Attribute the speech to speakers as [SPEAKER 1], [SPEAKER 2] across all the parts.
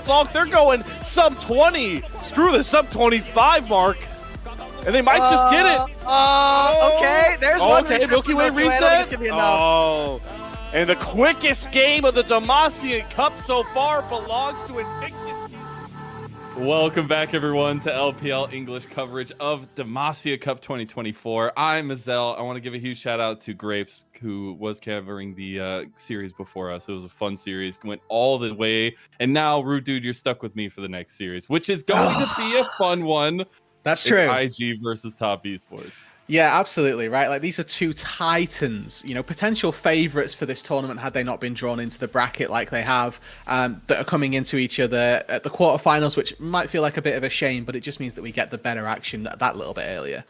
[SPEAKER 1] Talk. They're going sub 20. Screw the sub 25 mark. And they might just get it.
[SPEAKER 2] Okay, there's one
[SPEAKER 1] okay,
[SPEAKER 2] reset.
[SPEAKER 1] Milky Way
[SPEAKER 2] I don't think
[SPEAKER 1] reset.
[SPEAKER 2] it's gonna be enough.
[SPEAKER 1] Oh. And the quickest game of the Demacia Cup so far belongs to Invictus.
[SPEAKER 3] Welcome back, everyone, to LPL English coverage of Demacia Cup 2024. I'm Mazel. I want to give a huge shout out to Grapes, who was covering the series before us. It was a fun series, went all the way. And now, Roodood, you're stuck with me for the next series, which is going to be a fun one.
[SPEAKER 2] That's true.
[SPEAKER 3] It's IG versus Top Esports.
[SPEAKER 2] Yeah, absolutely, right? Like, these are two titans, you know, potential favorites for this tournament had they not been drawn into the bracket like they have, that are coming into each other at the quarterfinals, which might feel like a bit of a shame, but it just means that we get the better action that little bit earlier.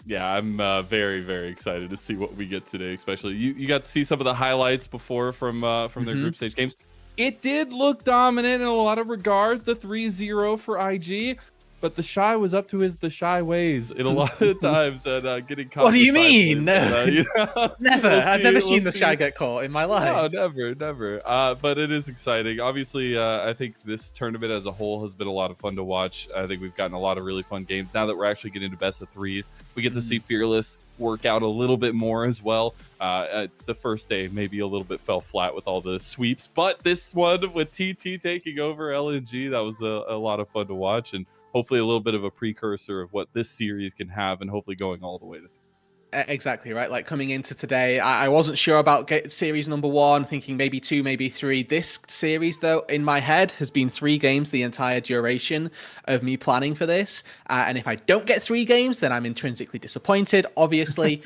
[SPEAKER 3] Yeah, I'm very, very excited to see what we get today, especially. You got to see some of the highlights before from their group stage games. It did look dominant in a lot of regards, the 3-0 for IG. But the Shy was up to the Shy ways in a lot of times and getting caught.
[SPEAKER 2] What do you mean?
[SPEAKER 3] No.
[SPEAKER 2] Never. I've never seen the Shy get caught in my life.
[SPEAKER 3] No, never. But it is exciting. Obviously, I think this tournament as a whole has been a lot of fun to watch. I think we've gotten a lot of really fun games. Now that we're actually getting to best of threes, we get to see Fearless work out a little bit more as well. The first day maybe a little bit fell flat with all the sweeps, but this one with TT taking over LNG, that was a lot of fun to watch, and hopefully a little bit of a precursor of what this series can have, and hopefully going all the way to
[SPEAKER 2] Exactly, right? Like, coming into today, I wasn't sure about series number 1, thinking maybe 2, maybe 3. This series, though, in my head, has been 3 games the entire duration of me planning for this. And if I don't get 3 games, then I'm intrinsically disappointed. Obviously,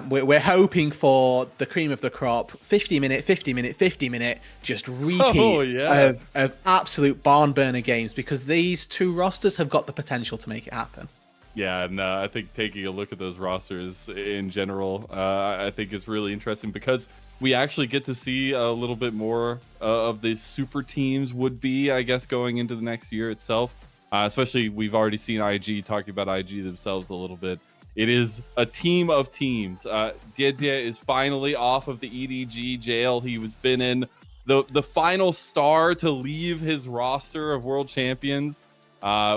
[SPEAKER 2] we're hoping for the cream of the crop, 50-minute, 50-minute, 50-minute, just repeat of absolute barn burner games, because these two rosters have got the potential to make it happen.
[SPEAKER 3] Yeah, and I think taking a look at those rosters in general, I think is really interesting because we actually get to see a little bit more of the super teams would be, I guess, going into the next year itself. Especially, we've already seen IG talking about IG themselves a little bit. It is a team of teams. Demacia is finally off of the EDG jail he was been in. The final star to leave his roster of world champions.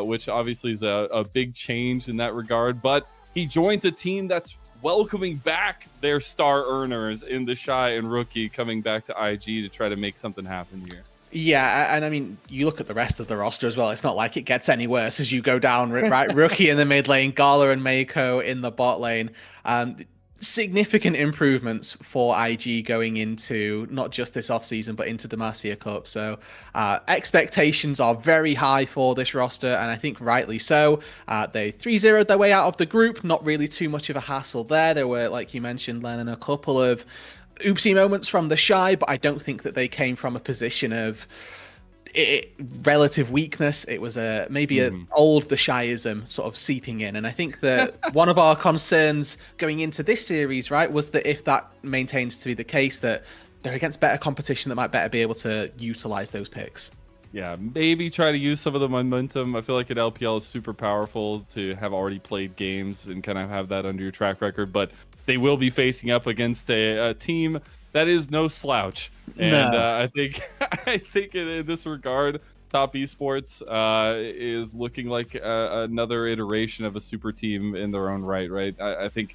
[SPEAKER 3] Which obviously is a big change in that regard. But he joins a team that's welcoming back their star earners in the Shy and Rookie, coming back to IG to try to make something happen here.
[SPEAKER 2] Yeah, and I mean, you look at the rest of the roster as well. It's not like it gets any worse as you go down, right? Rookie in the mid lane, Gala and Mako in the bot lane. Significant improvements for IG going into not just this offseason, but into Demacia Cup. So expectations are very high for this roster, and I think rightly so. They 3-0'd their way out of the group. Not really too much of a hassle there. There were, like you mentioned, Lennon, a couple of oopsie moments from the Shy, but I don't think that they came from a position of relative weakness. It was maybe an old the Shyism sort of seeping in, and I think that one of our concerns going into this series, right, was that if that maintains to be the case, that they're against better competition that might better be able to utilize those picks.
[SPEAKER 3] Yeah, maybe try to use some of the momentum. I feel like at LPL is super powerful to have already played games and kind of have that under your track record, but they will be facing up against a team that is no slouch. And I think in this regard, Top Esports is looking like another iteration of a super team in their own right? I think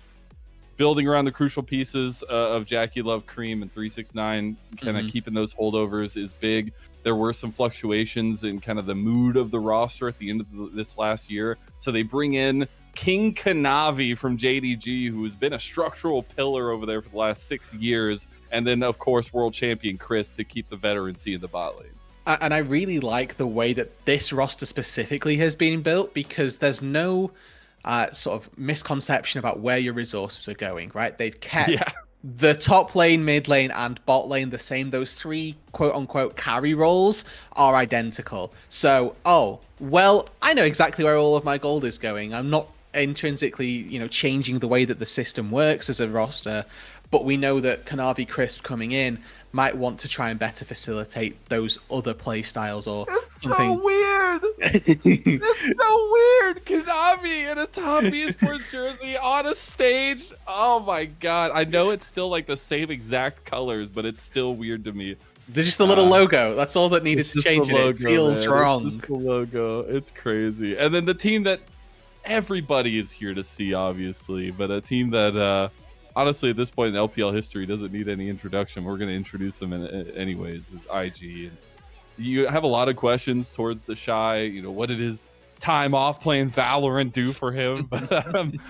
[SPEAKER 3] building around the crucial pieces of Jackie Love, Cream, and 369, kind of keeping those holdovers is big. There were some fluctuations in kind of the mood of the roster at the end of this last year. So they bring in King Kanavi from JDG, who has been a structural pillar over there for the last 6 years. And then, of course, world champion Crisp to keep the veterancy in the bot lane.
[SPEAKER 2] And I really like the way that this roster specifically has been built, because there's no sort of misconception about where your resources are going, right? They've kept the top lane, mid lane, and bot lane the same. Those 3 quote-unquote carry roles are identical. So, well, I know exactly where all of my gold is going. I'm not intrinsically, changing the way that the system works as a roster, but we know that Kanavi Crisp coming in might want to try and better facilitate those other play styles or something.
[SPEAKER 3] So weird. It's so weird. Kanavi in a Top Esports jersey on a stage. Oh my god. I know it's still like the same exact colors, but it's still weird to me
[SPEAKER 2] Just the little logo. That's all that needed
[SPEAKER 3] It's
[SPEAKER 2] to
[SPEAKER 3] just
[SPEAKER 2] change
[SPEAKER 3] the
[SPEAKER 2] it. It
[SPEAKER 3] logo,
[SPEAKER 2] feels
[SPEAKER 3] man.
[SPEAKER 2] wrong.
[SPEAKER 3] It's just the logo. It's crazy. And then the team that everybody is here to see, obviously, but a team that honestly at this point in LPL history doesn't need any introduction. We're going to introduce them anyways. Is IG. And you have a lot of questions towards the Shy. You know, what did his time off playing Valorant do for him? But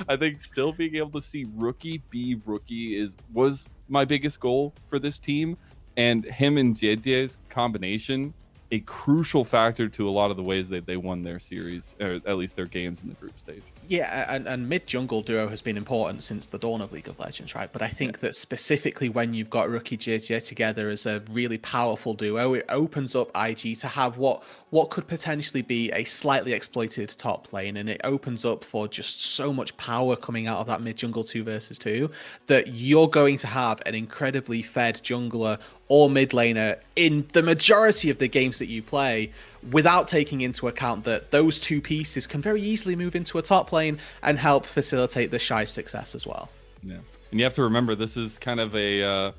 [SPEAKER 3] I think still being able to see Rookie be Rookie was my biggest goal for this team. And him and Jedje's combination, a crucial factor to a lot of the ways that they won their series, or at least their games in the group stage.
[SPEAKER 2] Yeah, and mid-jungle duo has been important since the dawn of League of Legends, right? But I think that specifically when you've got Rookie JJ together as a really powerful duo, it opens up IG to have what could potentially be a slightly exploited top lane, and it opens up for just so much power coming out of that mid-jungle 2 versus 2 that you're going to have an incredibly fed jungler or mid laner in the majority of the games that you play, without taking into account that those two pieces can very easily move into a top lane and help facilitate the Shy's success as well.
[SPEAKER 3] Yeah, and you have to remember this is kind of a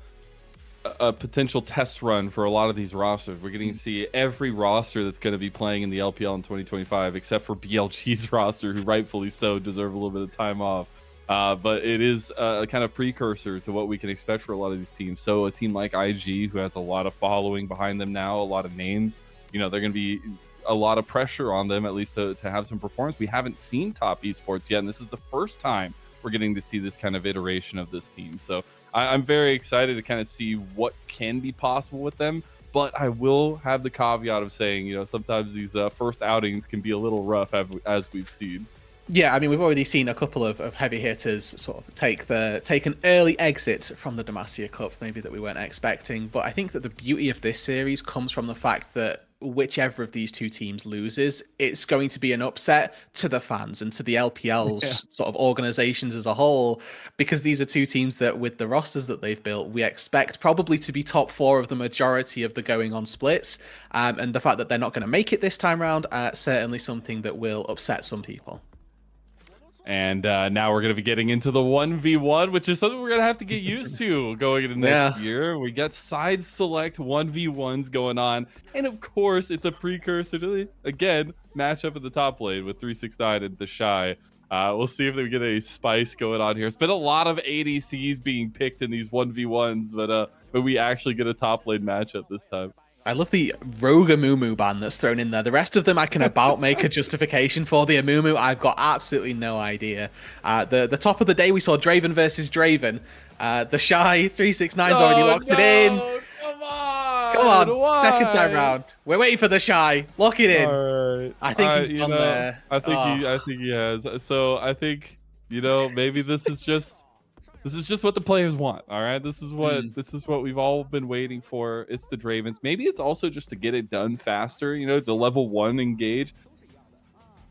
[SPEAKER 3] potential test run for a lot of these rosters. We're getting to see every roster that's going to be playing in the LPL in 2025, except for BLG's roster, who rightfully so deserve a little bit of time off. But it is a kind of precursor to what we can expect for a lot of these teams. So a team like IG, who has a lot of following behind them now, a lot of names, you know, they're going to be a lot of pressure on them, at least to have some performance. We haven't seen top esports yet, and this is the first time we're getting to see this kind of iteration of this team. So I'm very excited to kind of see what can be possible with them. But I will have the caveat of saying, you know, sometimes these first outings can be a little rough, as we've seen.
[SPEAKER 2] Yeah, I mean, we've already seen a couple of heavy hitters sort of take an early exit from the Demacia Cup, maybe that we weren't expecting. But I think that the beauty of this series comes from the fact that whichever of these two teams loses, it's going to be an upset to the fans and to the LPL's sort of organizations as a whole, because these are two teams that, with the rosters that they've built, we expect probably to be top 4 of the majority of the going on splits. And the fact that they're not going to make it this time around, certainly something that will upset some people.
[SPEAKER 3] And now we're going to be getting into the 1v1, which is something we're going to have to get used to going into next year. We got side select 1v1s going on. And of course, it's a precursor to the, again, matchup at the top lane with 369 and the Shy. We'll see if we get a spice going on here. It's been a lot of ADCs being picked in these 1v1s, but we actually get a top lane matchup this time.
[SPEAKER 2] I love the Rogue Amumu ban that's thrown in there. The rest of them I can about make a justification for. The Amumu, I've got absolutely no idea. The top of the day, we saw Draven versus Draven. The Shy 369's already locked it in.
[SPEAKER 3] Come on!
[SPEAKER 2] Come on,
[SPEAKER 3] Why?
[SPEAKER 2] second time round. We're waiting for the Shy. Lock it in.
[SPEAKER 3] All right.
[SPEAKER 2] I think he's gone there.
[SPEAKER 3] I think he has. So I think, you know, maybe this is just what the players want. All right, this is what we've all been waiting for. It's the Dravens. Maybe it's also just to get it done faster. You know, the level 1 engage.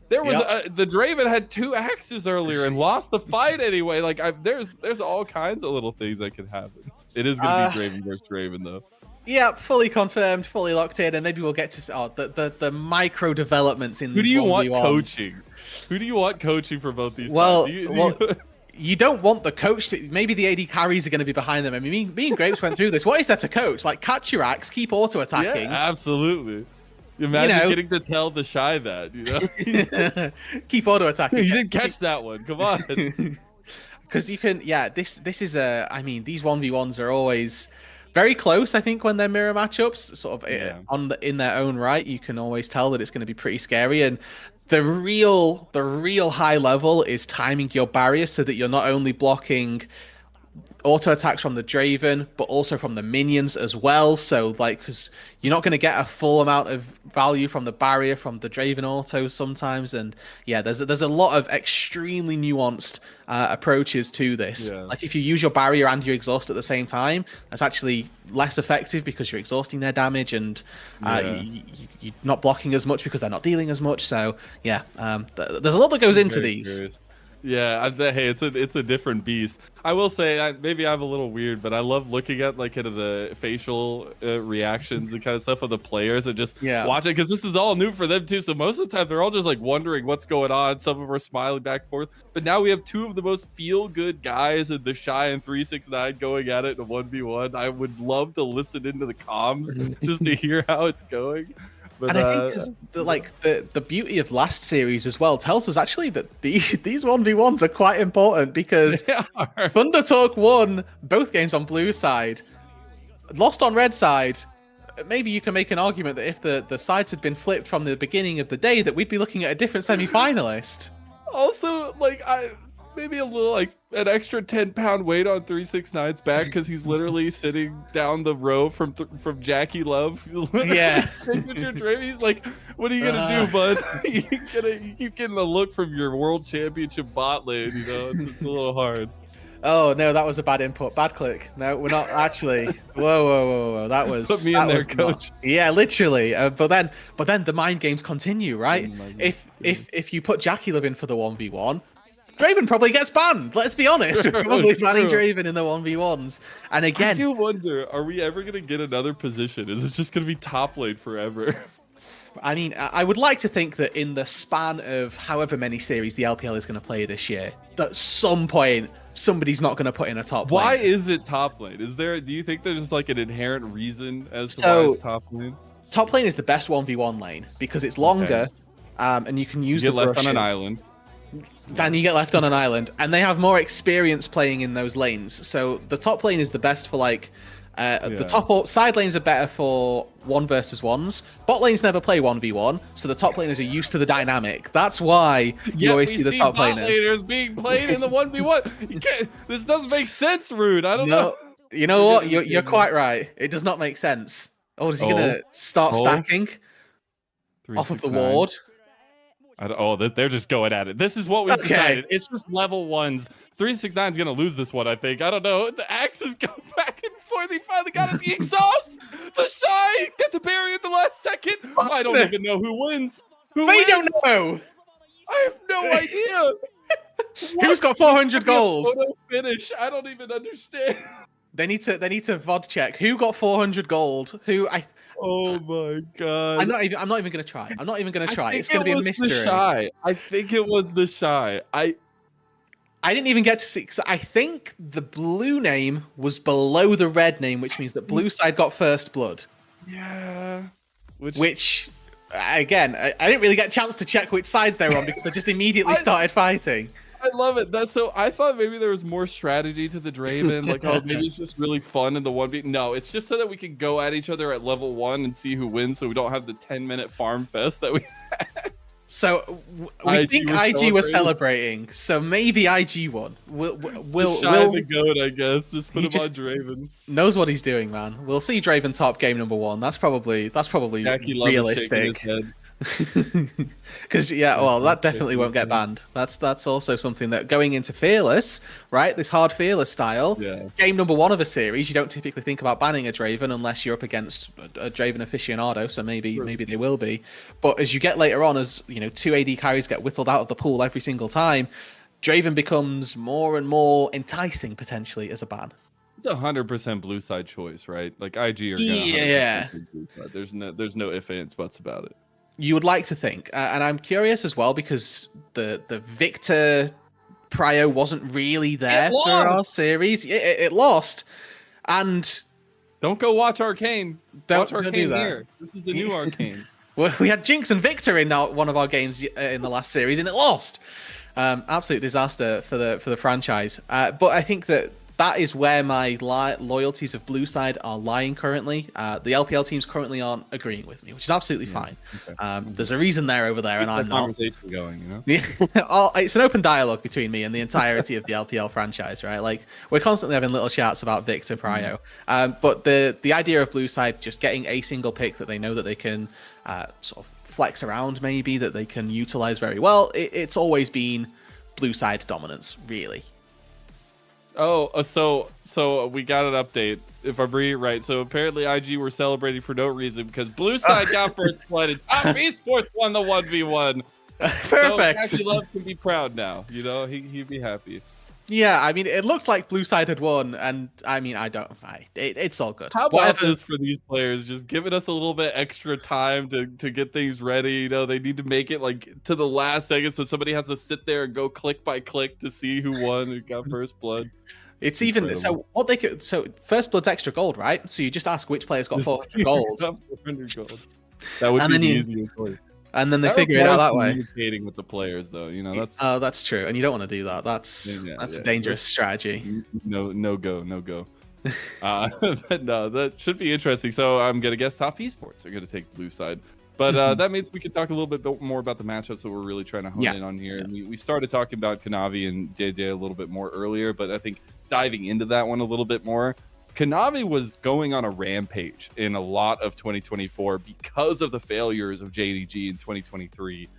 [SPEAKER 3] There was the Draven had 2 axes earlier and lost the fight anyway. Like there's all kinds of little things that could happen. It is gonna be Draven versus Draven though.
[SPEAKER 2] Yeah, fully confirmed, fully locked in, and maybe we'll get to the micro developments in.
[SPEAKER 3] Who do you want
[SPEAKER 2] 1v1.
[SPEAKER 3] coaching? Who do you want coaching for both these?
[SPEAKER 2] Well,
[SPEAKER 3] sides?
[SPEAKER 2] You don't want the coach to, maybe the AD carries are going to be behind them. I mean, me and Grapes went through this. What is there to coach? Like, catch your axe, keep auto-attacking.
[SPEAKER 3] Yeah, absolutely. Imagine getting to tell the Shy that, you know?
[SPEAKER 2] Keep auto-attacking.
[SPEAKER 3] You didn't catch that one. Come on.
[SPEAKER 2] Because you can, this is I mean, these 1v1s are always very close, I think, when they're mirror matchups, sort of in their own right. You can always tell that it's going to be pretty scary. And the real high level is timing your barrier so that you're not only blocking auto attacks from the Draven, but also from the minions as well. So, like, because you're not going to get a full amount of value from the barrier from the Draven autos sometimes. And yeah, there's a lot of extremely nuanced approaches to this. Yeah. Like, if you use your barrier and your exhaust at the same time, that's actually less effective because you're exhausting their damage, and you're not blocking as much because they're not dealing as much. So yeah, there's a lot that goes into these.
[SPEAKER 3] Curious. Yeah, hey, it's a different beast. I will say, maybe I'm a little weird, but I love looking at like kind of the facial reactions and kind of stuff of the players and just watch it because this is all new for them too. So most of the time they're all just like wondering what's going on. Some of them are smiling back and forth. But now we have two of the most feel-good guys in the Shy and 369 going at it in a 1v1. I would love to listen into the comms just to hear how it's going. But,
[SPEAKER 2] and I think the beauty of last series as well tells us actually that these 1v1s are quite important because Thunder Talk won both games on blue side, lost on red side. Maybe you can make an argument that if the sides had been flipped from the beginning of the day, that we'd be looking at a different semi-finalist.
[SPEAKER 3] Also, like maybe a little like an extra 10-pound weight on 369's back because he's literally sitting down the row from Jackie Love.
[SPEAKER 2] Yeah,
[SPEAKER 3] signature Draven. He's like, "What are you gonna do, bud? you keep getting a look from your world championship bot lane. You know, it's a little hard."
[SPEAKER 2] Oh no, that was a bad input, bad click. No, we're not actually. Whoa! That was
[SPEAKER 3] put me in there, coach.
[SPEAKER 2] Yeah, literally. But then the mind games continue, right? If you put Jackie Love in for the 1v1. Draven probably gets banned. Let's be honest. We're probably banning Draven in the 1v1s. And again,
[SPEAKER 3] I do wonder, are we ever going to get another position? Is it just going to be top lane forever?
[SPEAKER 2] I mean, I would like to think that in the span of however many series the LPL is going to play this year, that at some point, somebody's not going to put in a top lane.
[SPEAKER 3] Why is it top lane? Do you think there's like an inherent reason as to why it's top lane?
[SPEAKER 2] Top lane is the best 1v1 lane because it's longer and you can use
[SPEAKER 3] the left on an island.
[SPEAKER 2] Then you get left on an island, and they have more experience playing in those lanes. So the top lane is the best for like the side lanes are better for 1 versus 1s. Bot lanes never play 1v1, so the top laners are used to the dynamic. That's why you always see the top laners
[SPEAKER 3] being played in the 1v1. This doesn't make sense, Rude. I don't know.
[SPEAKER 2] You know what? You're quite right. It does not make sense. Oh, is he gonna start stacking off of the ward?
[SPEAKER 3] They're just going at it. This is what we've decided. It's just level 1s. 369 is going to lose this one, I think. I don't know. The axes go back and forth. He finally got it. The exhaust. The Shy. Got the barrier at the last second. I don't even know who wins.
[SPEAKER 2] They don't know.
[SPEAKER 3] I have no idea.
[SPEAKER 2] Who's got 400 gold?
[SPEAKER 3] Photo finish. I don't even understand.
[SPEAKER 2] They need to VOD check who got 400 gold.
[SPEAKER 3] Oh my god!
[SPEAKER 2] I'm not even gonna try. It's gonna be a mystery.
[SPEAKER 3] The Shy. I think it was the Shy. I
[SPEAKER 2] didn't even get to see. So I think the blue name was below the red name, which means that blue side got first blood.
[SPEAKER 3] Yeah.
[SPEAKER 2] Which again, I didn't really get a chance to check which sides they were on because they just immediately started fighting.
[SPEAKER 3] I love it. I thought maybe there was more strategy to the Draven. Like, maybe it's just really fun in the 1v. No, it's just so that we can go at each other at level 1 and see who wins, so we don't have the 10-minute farm fest that we had.
[SPEAKER 2] So we think IG was celebrating. So maybe IG won. We'll
[SPEAKER 3] the goat, I guess. Just put him on Draven.
[SPEAKER 2] Knows what he's doing, man. We'll see Draven top game number 1. That's probably realistic. Because that definitely won't get banned. That's also something that going into Fearless, right? This hard Fearless style, game number 1 of a series, you don't typically think about banning a Draven unless you're up against a Draven aficionado. So maybe they will be. But as you get later on, as you know, 2 AD carries get whittled out of the pool every single time, Draven becomes more and more enticing potentially as a ban.
[SPEAKER 3] It's 100% blue side choice, right? Like IG are gonna blue side. There's no ifs, ands, buts about it.
[SPEAKER 2] You would like to think, and I'm curious as well because the Victor Prio wasn't really there for our series. It lost, and
[SPEAKER 3] don't go watch Arcane. Watch Arcane
[SPEAKER 2] do that.
[SPEAKER 3] Here. This is the new Arcane.
[SPEAKER 2] Well, we had Jinx and Victor in one of our games in the last series, and it lost. Absolute disaster for the franchise. But I think that is where my loyalties of blue side are lying currently. The LPL teams currently aren't agreeing with me, which is absolutely fine. Okay. There's a reason they're over there, and I'm not.
[SPEAKER 3] Conversation going, you know.
[SPEAKER 2] It's an open dialogue between me and the entirety of the LPL franchise, right? Like we're constantly having little chats about Victor Prio. But the idea of blue side just getting a single pick that they know that they can sort of flex around, maybe that they can utilize very well. It's always been blue side dominance, really.
[SPEAKER 3] Oh, so we got an update, if I'm reading it right. So apparently IG were celebrating for no reason because blue side got first blood and Top Esports won the 1v1.
[SPEAKER 2] Perfect.
[SPEAKER 3] So Jackie Love can be proud now. You know, he'd be happy.
[SPEAKER 2] Yeah, I mean, it looked like Blue Side had won, and I mean, it's all good.
[SPEAKER 3] How about
[SPEAKER 2] Whatever.
[SPEAKER 3] this for these players? Just giving us a little bit extra time to get things ready. You know, they need to make it like to the last second, so somebody has to sit there and go click by click to see who won and got first blood.
[SPEAKER 2] It's even
[SPEAKER 3] Incredible.
[SPEAKER 2] so. What they could so first blood's extra gold, right? So you just ask which player's got
[SPEAKER 3] Just
[SPEAKER 2] 400 gold,
[SPEAKER 3] 400 gold. That would
[SPEAKER 2] And
[SPEAKER 3] be
[SPEAKER 2] then
[SPEAKER 3] the
[SPEAKER 2] you-
[SPEAKER 3] easiest way.
[SPEAKER 2] and then they
[SPEAKER 3] That
[SPEAKER 2] figure it out
[SPEAKER 3] requires
[SPEAKER 2] that way.
[SPEAKER 3] Communicating with the players, though, you know, that's
[SPEAKER 2] That's true, and you don't want to do that. That's
[SPEAKER 3] Yeah,
[SPEAKER 2] a
[SPEAKER 3] yeah.
[SPEAKER 2] dangerous strategy.
[SPEAKER 3] no go. But no, that should be interesting. So I'm gonna guess Top Esports are gonna take Blue Side. But that means we can talk a little bit more about the matchups that we're really trying to hone in on here. And we started talking about Kanavi and JJ a little bit more earlier, but I think diving into that one a little bit more, Kanavi was going on a rampage in a lot of 2024 because of the failures of JDG in 2023.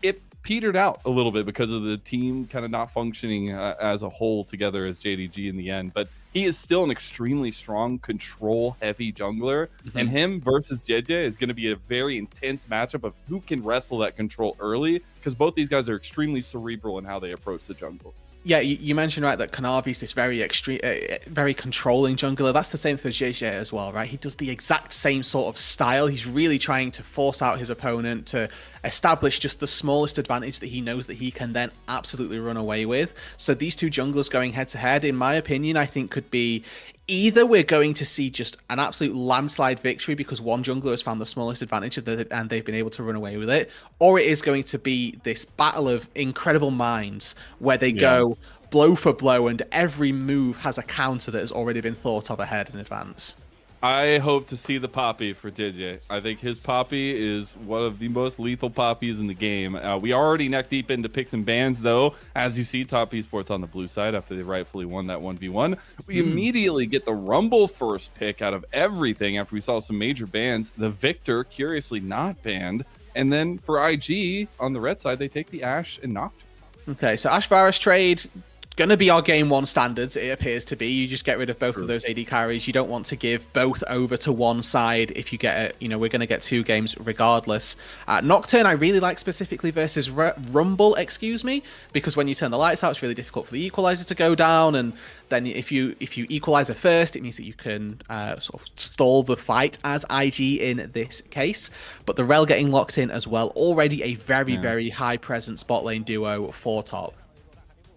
[SPEAKER 3] It petered out a little bit because of the team kind of not functioning as a whole together as JDG in the end. But he is still an extremely strong, control-heavy jungler, and him versus JJ is going to be a very intense matchup of who can wrestle that control early, because both these guys are extremely cerebral in how they approach the jungle.
[SPEAKER 2] Yeah, you mentioned right that Kanavi's this very extreme, very controlling jungler. That's the same for JJ as well, right? He does the exact same sort of style. He's really trying to force out his opponent to establish just the smallest advantage that he knows that he can then absolutely run away with. So these two junglers going head to head, in my opinion, I think could be either we're going to see just an absolute landslide victory because one jungler has found the smallest advantage and they've been able to run away with it, or it is going to be this battle of incredible minds where they go blow for blow and every move has a counter that has already been thought of ahead in advance.
[SPEAKER 3] I hope to see the Poppy for DJ. I think his Poppy is one of the most lethal Poppies in the game. We are already neck deep into picks and bans, though. As you see, Top Esports on the blue side after they rightfully won that 1v1. We immediately get the Rumble first pick out of everything after we saw some major bans. The Victor, curiously not banned. And then for IG, on the red side, they take the Ashe and Nocturne.
[SPEAKER 2] Okay, so Ashe Varus trade going to be our game one standards, it appears to be. You just get rid of both of those AD carries. You don't want to give both over to one side if you get it. You know, we're going to get two games regardless. Nocturne I really like specifically versus Rumble, excuse me, because when you turn the lights out, it's really difficult for the equalizer to go down, and then if you equalizer first, it means that you can sort of stall the fight as IG in this case. But the Rel getting locked in as well, already a very high presence bot lane duo for top.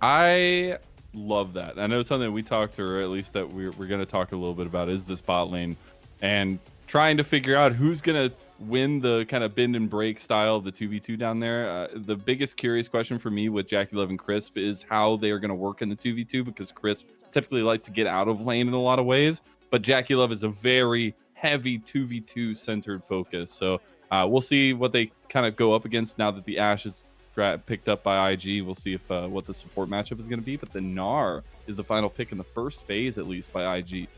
[SPEAKER 3] I love that. I know something we talked, or at least that we're going to talk a little bit about, is this bot lane and trying to figure out who's going to win the kind of bend and break style of the 2v2 down there. The biggest curious question for me with Jackie Love and Crisp is how they are going to work in the 2v2, because Crisp typically likes to get out of lane in a lot of ways, but Jackie Love is a very heavy 2v2 centered focus. So we'll see what they kind of go up against now that the Ashe is picked up by IG. We'll see if what the support matchup is going to be, but the Gnar is the final pick in the first phase, at least, by IG.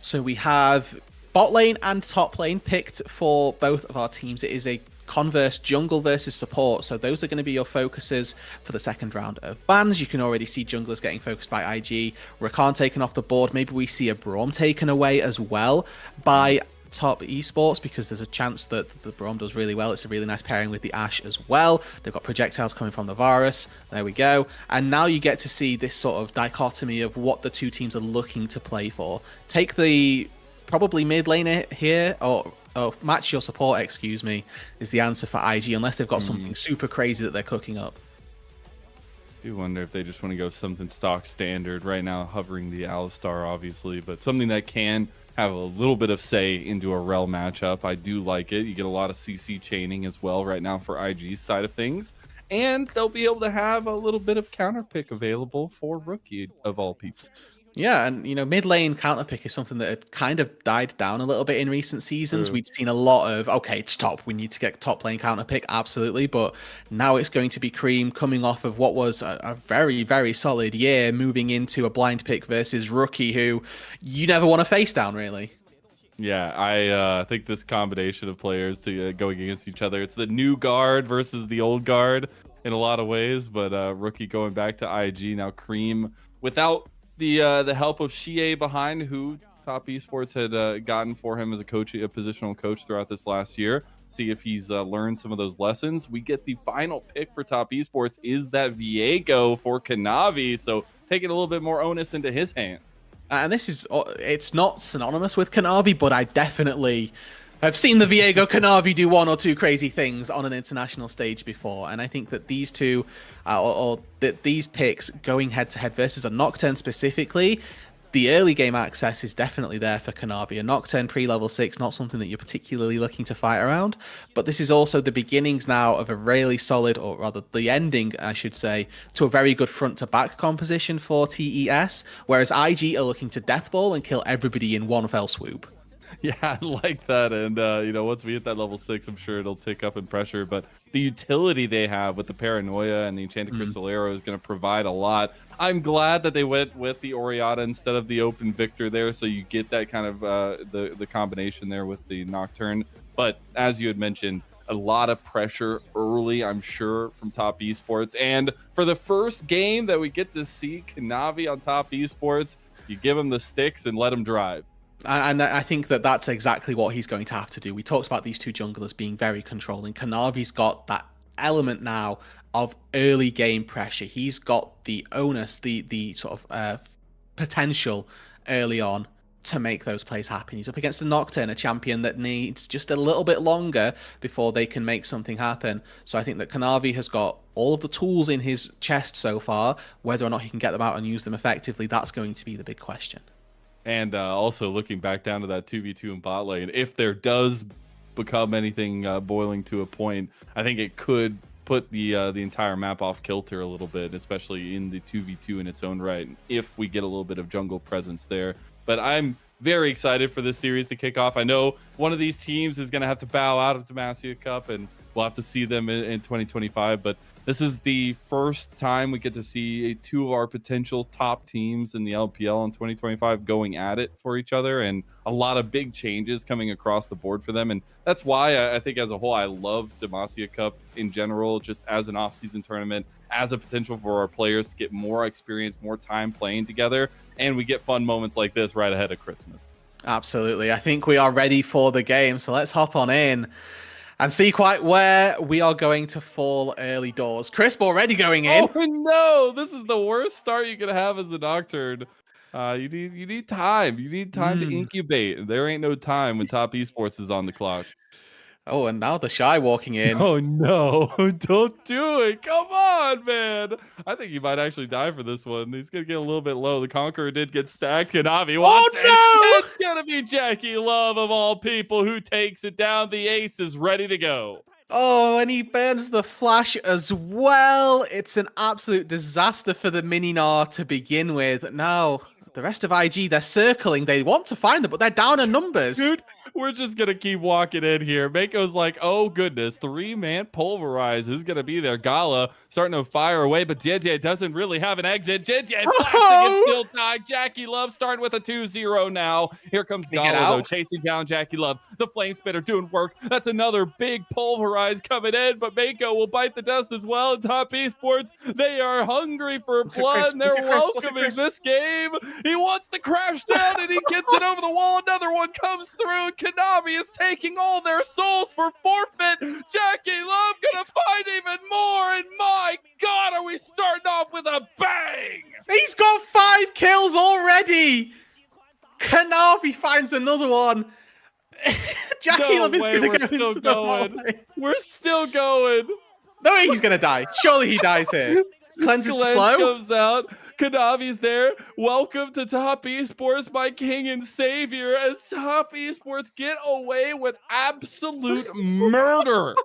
[SPEAKER 2] So we have bot lane and top lane picked for both of our teams. It is a converse jungle versus support, so those are going to be your focuses for the second round of bans. You can already see junglers getting focused by IG, Rakan taken off the board. Maybe we see a Braum taken away as well by Top Esports, because there's a chance that the Braum does really well. It's a really nice pairing with the Ashe as well. They've got projectiles coming from the Varus. There we go. And now you get to see this sort of dichotomy of what the two teams are looking to play for. Take the probably mid lane here, or match your support, excuse me, is the answer for IG, unless they've got something super crazy that they're cooking up.
[SPEAKER 3] I do wonder if they just want to go something stock standard right now, hovering the Alistar, obviously, but something that can have a little bit of say into a Rel matchup. I do like it. You get a lot of CC chaining as well right now for IG's side of things, and they'll be able to have a little bit of counter pick available for Rookie, of all people.
[SPEAKER 2] Yeah, and you know, mid lane counter pick is something that had kind of died down a little bit in recent seasons. We'd seen a lot of, okay, it's top, we need to get top lane counter pick, absolutely, but now it's going to be Cream coming off of what was a very solid year, moving into a blind pick versus Rookie, who you never want to face down, really.
[SPEAKER 3] Yeah, I think this combination of players to going against each other, it's the new guard versus the old guard in a lot of ways, but Rookie going back to IG, now Cream without the help of Shie behind, who Top Esports had gotten for him as a coach, a positional coach throughout this last year. see if he's learned some of those lessons. We get the final pick for Top Esports is that Viego for Kanavi, so taking a little bit more onus into his hands.
[SPEAKER 2] And this is, it's not synonymous with Kanavi, but I definitely have seen the Viego Kanavi do one or two crazy things on an international stage before. And I think that these two, these picks going head to head versus a Nocturne specifically, the early game access is definitely there for Kanavi. A Nocturne pre-level 6, not something that you're particularly looking to fight around, but this is also the beginnings now of a really solid, or rather the ending, I should say, to a very good front-to-back composition for TES, whereas IG are looking to deathball and kill everybody in one fell swoop.
[SPEAKER 3] Yeah, I like that. And, you know, once we hit that level 6, I'm sure it'll tick up in pressure. But the utility they have with the Paranoia and the Enchanted Crystal Arrow is going to provide a lot. I'm glad that they went with the Oriata instead of the Open Victor there. So you get that kind of the combination there with the Nocturne. But as you had mentioned, a lot of pressure early, I'm sure, from Top Esports. And for the first game that we get to see Kanavi on Top Esports, you give him the sticks and let him drive.
[SPEAKER 2] And I think that that's exactly what he's going to have to do. We talked about these two junglers being very controlling. Kanavi's got that element now of early game pressure. He's got the onus, the sort of potential early on to make those plays happen. He's up against a Nocturne, a champion that needs just a little bit longer before they can make something happen. So I think that Kanavi has got all of the tools in his chest so far. Whether or not he can get them out and use them effectively, that's going to be the big question.
[SPEAKER 3] And also looking back down to that 2v2 in bot lane, if there does become anything boiling to a point, I think it could put the entire map off kilter a little bit, especially in the 2v2 in its own right, if we get a little bit of jungle presence there. But I'm very excited for this series to kick off. I know one of these teams is going to have to bow out of Demacia Cup, and we'll have to see them in 2025. But this is the first time we get to see two of our potential top teams in the LPL in 2025 going at it for each other, and a lot of big changes coming across the board for them. And that's why I think as a whole, I love Demacia Cup in general, just as an off-season tournament, as a potential for our players to get more experience, more time playing together, and we get fun moments like this right ahead of Christmas.
[SPEAKER 2] Absolutely. I think we are ready for the game, so let's hop on in and see quite where we are going to fall early doors. Crisp already going in.
[SPEAKER 3] Oh no, this is the worst start you could have as a Nocturne. You need time. You need time to incubate. There ain't no time when Top Esports is on the clock.
[SPEAKER 2] Oh, and now the Shy walking in.
[SPEAKER 3] Oh no, don't do it. Come on, man. I think he might actually die for this one. He's gonna get a little bit low. The Conqueror did get stacked. Kanavi wants it. It's gonna be Jackie Love of all people who takes it down. The ace is ready to go.
[SPEAKER 2] Oh, and he burns the flash as well. It's an absolute disaster for the Mininar to begin with. Now, the rest of IG, they're circling. They want to find them, but they're down in numbers.
[SPEAKER 3] Dude, we're just going to keep walking in here. Mako's like, oh, goodness. 3-man pulverize. Who's going to be there? Gala starting to fire away, but JJ doesn't really have an exit. JJ flashing and still die. Jackie Love starting with a 2-0 now. Here comes Gala, though, chasing down Jackie Love. The Flame Spitter doing work. That's another big pulverize coming in, but Mako will bite the dust as well. And Top Esports, they are hungry for blood, and they're welcoming this game. He wants to crash down, and he gets it over the wall. Another one comes through, and Kanavi is taking all their souls for forfeit. Jackie Love gonna find even more, and my God, are we starting off with a bang?
[SPEAKER 2] He's got 5 kills already. Kanavi finds another one. Jackie Love is gonna go into the hallway.
[SPEAKER 3] We're still going.
[SPEAKER 2] No way he's gonna die. Surely he dies here. Cleanses the slow.
[SPEAKER 3] Comes out. Kanavi's there. Welcome to Top Esports, my king and savior, as Top Esports get away with absolute murder.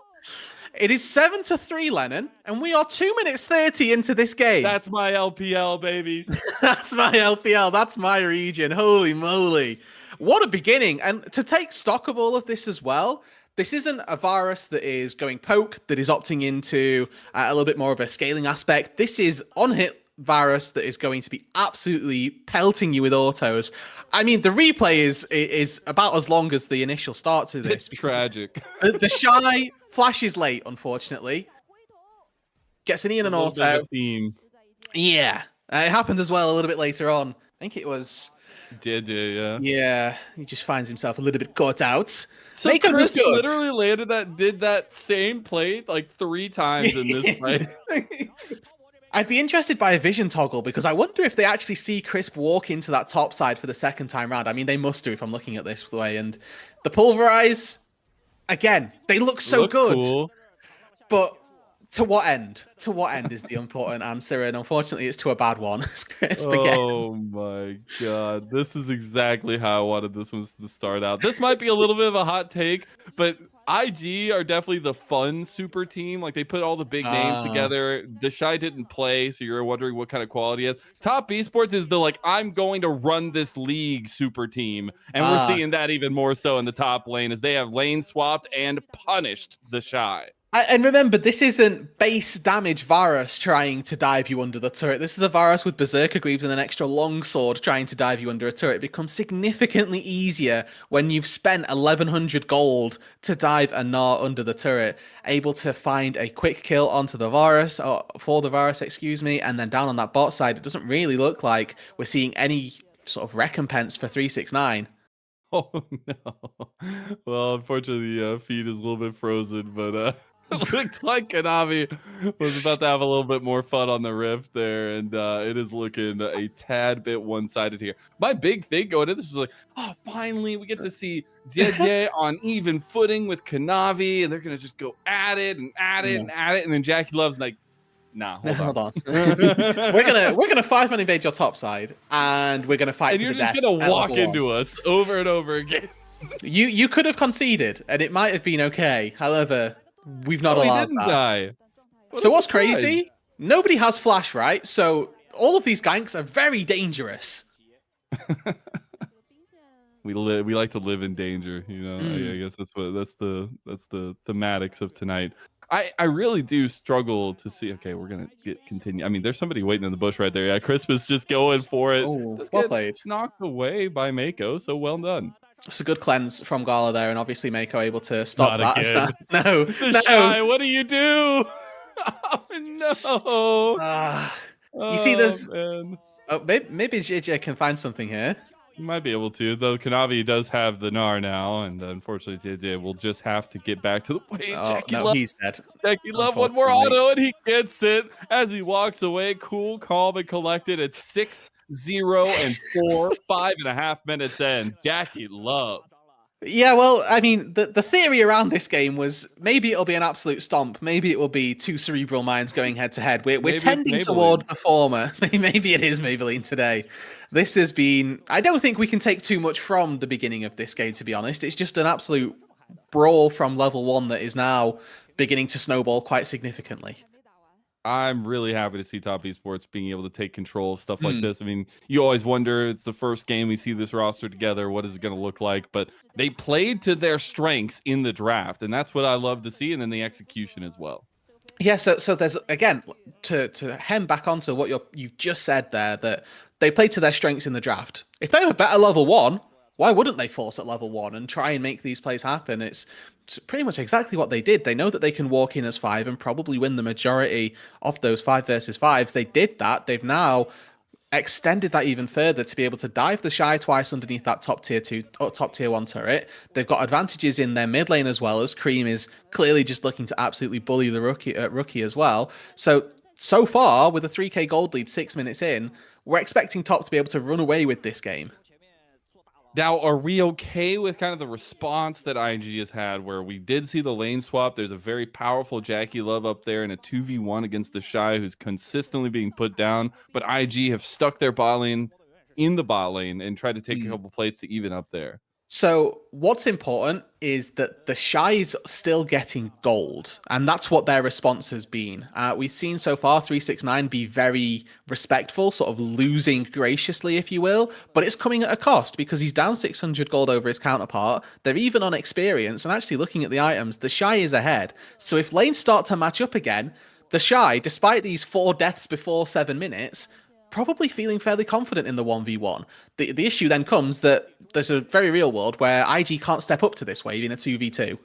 [SPEAKER 2] It is 7-3, Lennon, and we are 2 minutes 30 into this game.
[SPEAKER 3] That's my LPL, baby.
[SPEAKER 2] That's my LPL. That's my region. Holy moly. What a beginning. And to take stock of all of this as well, this isn't a virus that is going poke, that is opting into a little bit more of a scaling aspect. This is on-hit virus that is going to be absolutely pelting you with autos. I mean, the replay is about as long as the initial start to this.
[SPEAKER 3] It's tragic.
[SPEAKER 2] The Shy flashes late, unfortunately. Gets an E and an auto. Yeah. It happened as well a little bit later on. I think it was...
[SPEAKER 3] Yeah.
[SPEAKER 2] Yeah, he just finds himself a little bit caught out.
[SPEAKER 3] So
[SPEAKER 2] Mako was
[SPEAKER 3] Chris
[SPEAKER 2] good.
[SPEAKER 3] literally did that same play like 3 times in this fight.
[SPEAKER 2] I'd be interested by a vision toggle because I wonder if they actually see Crisp walk into that top side for the second time round. I mean, they must do if I'm looking at this way. And the Pulverize, again, they look so good.
[SPEAKER 3] Cool.
[SPEAKER 2] But to what end? To what end is the important answer, and unfortunately, it's to a bad one. Crisp again.
[SPEAKER 3] Oh my god, this is exactly how I wanted this one to start out. This might be a little bit of a hot take, but IG are definitely the fun super team. Like they put all the big names together. The Shy didn't play, so you're wondering what kind of quality he has. Top Esports is the like I'm going to run this league super team, and we're seeing that even more so in the top lane as they have lane swapped and punished the Shy.
[SPEAKER 2] And remember, this isn't base damage Varus trying to dive you under the turret. This is a Varus with Berserker Greaves and an extra longsword trying to dive you under a turret. It becomes significantly easier when you've spent 1100 gold to dive a Gnar under the turret, able to find a quick kill onto the Varus, or for the Varus, excuse me, and then down on that bot side, it doesn't really look like we're seeing any sort of recompense for 369.
[SPEAKER 3] Oh no. Well, unfortunately, the feed is a little bit frozen, but it looked like Konami was about to have a little bit more fun on the Rift there, and it is looking a tad bit one-sided here. My big thing going into this was like, oh, finally we get to see JJ on even footing with Konami, and they're gonna just go at it and at it and at it, and then Jackie Love's like, nah, hold on.
[SPEAKER 2] we're gonna 5-man invade your top side, and we're gonna fight.
[SPEAKER 3] And
[SPEAKER 2] to
[SPEAKER 3] you're
[SPEAKER 2] the
[SPEAKER 3] just
[SPEAKER 2] death
[SPEAKER 3] gonna walk into us over and over again.
[SPEAKER 2] You could have conceded, and it might have been okay. However, we've not allowed
[SPEAKER 3] didn't
[SPEAKER 2] that.
[SPEAKER 3] Die.
[SPEAKER 2] So what's crazy? Nobody has flash, right? So all of these ganks are very dangerous.
[SPEAKER 3] We like to live in danger, you know. I guess that's the thematics of tonight. I really do struggle to see. Okay, we're gonna continue. I mean, there's somebody waiting in the bush right there. Yeah, Christmas just going for it.
[SPEAKER 2] Oh,
[SPEAKER 3] just
[SPEAKER 2] well played.
[SPEAKER 3] Knocked away by Mako. So well done.
[SPEAKER 2] It's a good cleanse from Gala there, and obviously Mako able to stop
[SPEAKER 3] Not
[SPEAKER 2] that.
[SPEAKER 3] again.
[SPEAKER 2] No,
[SPEAKER 3] The Shy, what do you do? Oh no!
[SPEAKER 2] You see, there's.
[SPEAKER 3] Man.
[SPEAKER 2] Oh, maybe JJ can find something here.
[SPEAKER 3] You might be able to, though. Konami does have the Gnar now, and unfortunately, JJ will just have to get back to the way.
[SPEAKER 2] He's dead.
[SPEAKER 3] Jackie Love, one more auto, and he gets it as he walks away. Cool, calm, and collected at 6-0 and 5.5 minutes in. Jackie Love.
[SPEAKER 2] Yeah, well, I mean, the theory around this game was maybe it'll be an absolute stomp. Maybe it will be two cerebral minds going head to head. We're tending toward the former. Maybe it is Maybelline today. This has been... I don't think we can take too much from the beginning of this game, to be honest. It's just an absolute brawl from level 1 that is now beginning to snowball quite significantly.
[SPEAKER 3] I'm really happy to see Top Esports being able to take control of stuff like this. I mean, you always wonder, it's the first game we see this roster together. What is it going to look like? But they played to their strengths in the draft, and that's what I love to see, and then the execution as well.
[SPEAKER 2] Yeah, so there's, again, to hem back onto what you've just said there, that they played to their strengths in the draft. If they were better level 1, why wouldn't they force at level 1 and try and make these plays happen? It's pretty much exactly what they did. They know that they can walk in as 5 and probably win the majority of those 5 versus 5s. They did that. They've now extended that even further to be able to dive the Shy twice underneath that top tier 1 turret. They've got advantages in their mid lane as well, as Cream is clearly just looking to absolutely bully the rookie as well. So far, with a 3k gold lead 6 minutes in, we're expecting Top to be able to run away with this game.
[SPEAKER 3] Now, are we okay with kind of the response that IG has had, where we did see the lane swap? There's a very powerful Jackie Love up there in a 2v1 against the Shy, who's consistently being put down. But IG have stuck their bot lane in the bot lane and tried to take a couple plates to even up there.
[SPEAKER 2] So what's important is that the Shy's still getting gold, and that's what their response has been. We've seen so far 369 be very respectful, sort of losing graciously, if you will, but it's coming at a cost because he's down 600 gold over his counterpart. They're even on experience, and actually looking at the items, the Shy is ahead. So if lanes start to match up again, the Shy, despite these 4 deaths before 7 minutes, probably feeling fairly confident in the 1v1. The issue then comes that there's a very real world where IG can't step up to this wave in a 2v2.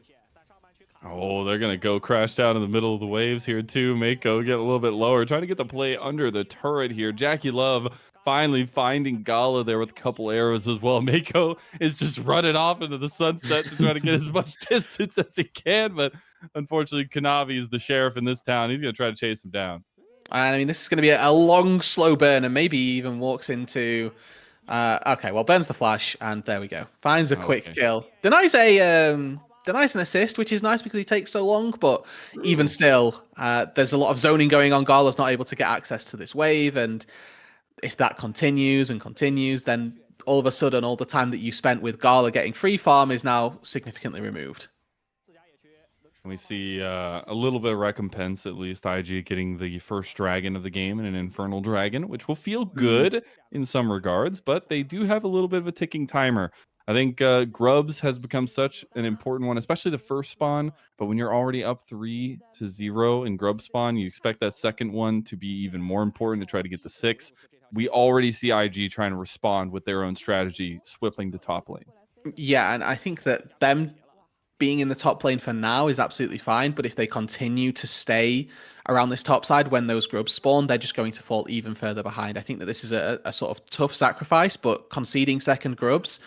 [SPEAKER 3] Oh, they're going to go crash down in the middle of the waves here too. Mako get a little bit lower, trying to get the play under the turret here. Jackie Love finally finding Gala there with a couple arrows as well. Mako is just running off into the sunset to try to get as much distance as he can, but unfortunately, Kanavi is the sheriff in this town. He's going to try to chase him down.
[SPEAKER 2] And I mean, this is going to be a long, slow burn, and maybe even walks into. Okay, well, burns the flash, and there we go. Finds a quick kill. Denies an assist, which is nice because he takes so long. But even still, there's a lot of zoning going on. Gala's not able to get access to this wave, and if that continues and continues, then all of a sudden, all the time that you spent with Gala getting free farm is now significantly removed.
[SPEAKER 3] We see a little bit of recompense, at least IG getting the first dragon of the game and an infernal dragon, which will feel good in some regards, but they do have a little bit of a ticking timer. I think Grubs has become such an important one, especially the first spawn, but when you're already up 3-0 in Grub spawn, you expect that second one to be even more important to try to get the 6. We already see IG trying to respond with their own strategy, swipping to top lane.
[SPEAKER 2] Yeah, and I think that them being in the top lane for now is absolutely fine, but if they continue to stay around this top side when those grubs spawn, they're just going to fall even further behind. I think that this is a sort of tough sacrifice, but conceding second grubs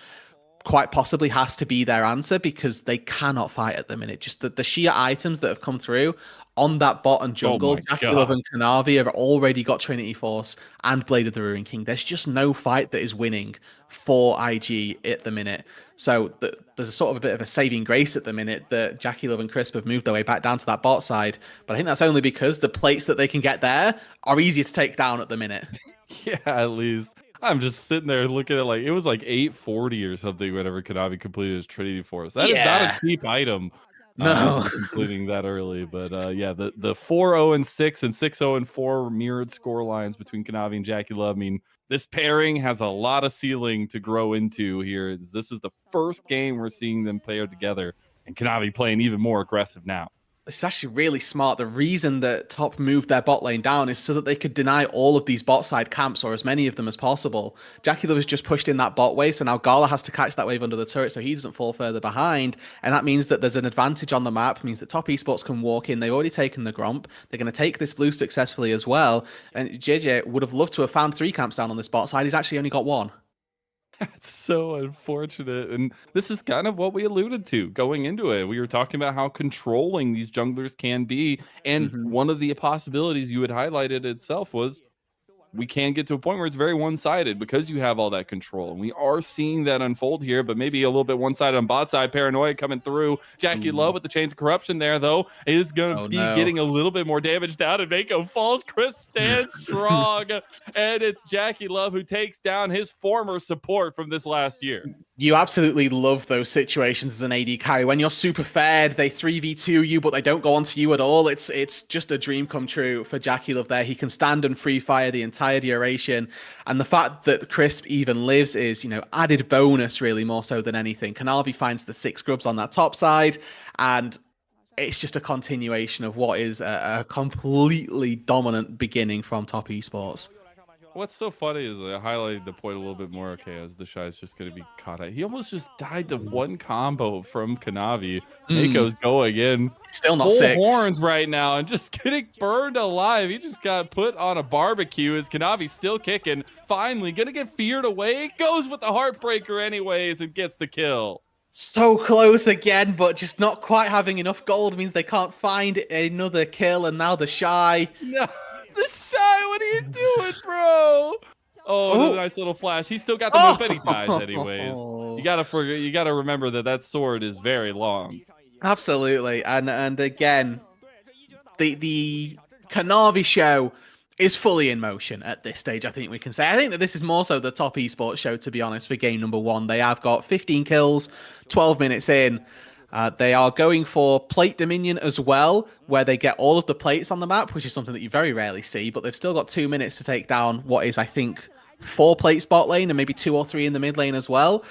[SPEAKER 2] quite possibly has to be their answer because they cannot fight at the minute. Just the sheer items that have come through on that bot and jungle, Jackie Love and Kanavi have already got Trinity Force and Blade of the Ruin King. There's just no fight that is winning for IG at the minute. So there's a sort of a bit of a saving grace at the minute that Jackie Love and Crisp have moved their way back down to that bot side. But I think that's only because the plates that they can get there are easier to take down at the minute.
[SPEAKER 3] Yeah, at least. I'm just sitting there looking at it was like 840 or something whenever Kanavi completed his Trinity Force. That is not a cheap item.
[SPEAKER 2] No.
[SPEAKER 3] Completing that early. But yeah, the 4-0-6 and 6-0-4 mirrored score lines between Kanavi and Jackie Love. I mean, this pairing has a lot of ceiling to grow into here. This is the first game we're seeing them pair together, and Kanavi playing even more aggressive now.
[SPEAKER 2] It's actually really smart. The reason that Top moved their bot lane down is so that they could deny all of these bot side camps, or as many of them as possible. Jackie Love has just pushed in that bot wave, so now Gala has to catch that wave under the turret so he doesn't fall further behind. And that means that there's an advantage on the map. It means that Top Esports can walk in. They've already taken the Gromp. They're going to take this blue successfully as well. And JJ would have loved to have found 3 camps down on this bot side. He's actually only got 1.
[SPEAKER 3] That's so unfortunate. And this is kind of what we alluded to going into it. We were talking about how controlling these junglers can be. And one of the possibilities you had highlighted itself was we can get to a point where it's very one-sided because you have all that control. And we are seeing that unfold here, but maybe a little bit one-sided on bot side. Paranoia coming through. Jackie Love with the chains of corruption there, though, is going to be getting a little bit more damage down. And Mako falls. Chris stands strong. And it's Jackie Love who takes down his former support from this last year.
[SPEAKER 2] You absolutely love those situations as an AD carry. When you're super fed, they 3v2 you, but they don't go onto you at all. It's just a dream come true for Jackie Love there. He can stand and free fire the entire duration. And the fact that Crisp even lives is, added bonus really more so than anything. Kanavi finds the 6 grubs on that top side, and it's just a continuation of what is a completely dominant beginning from Top Esports.
[SPEAKER 3] What's so funny is I highlighted the point a little bit more. Okay, as the Shy is just going to be caught out. He almost just died to one combo from Kanavi. Mako's going in.
[SPEAKER 2] Still not
[SPEAKER 3] full
[SPEAKER 2] 6.
[SPEAKER 3] horns right now and just getting burned alive. He just got put on a barbecue as Kanavi still kicking. Finally, going to get feared away. Goes with the Heartbreaker anyways and gets the kill.
[SPEAKER 2] So close again, but just not quite having enough gold means they can't find another kill. And now the Shy.
[SPEAKER 3] No. The Shy, what are you doing, bro? Oh, nice little flash. He still got the move, but he dies anyways. You gotta remember that sword is very long.
[SPEAKER 2] Absolutely, and again, the Kanavi show is fully in motion at this stage. I think we can say. I think that this is more so the Top Esports show, to be honest. For game number 1, they have got 15 kills, 12 minutes in. They are going for plate dominion as well, where they get all of the plates on the map, which is something that you very rarely see, but they've still got 2 minutes to take down what is, I think, 4 plates bot lane and maybe 2 or 3 in the mid lane as well.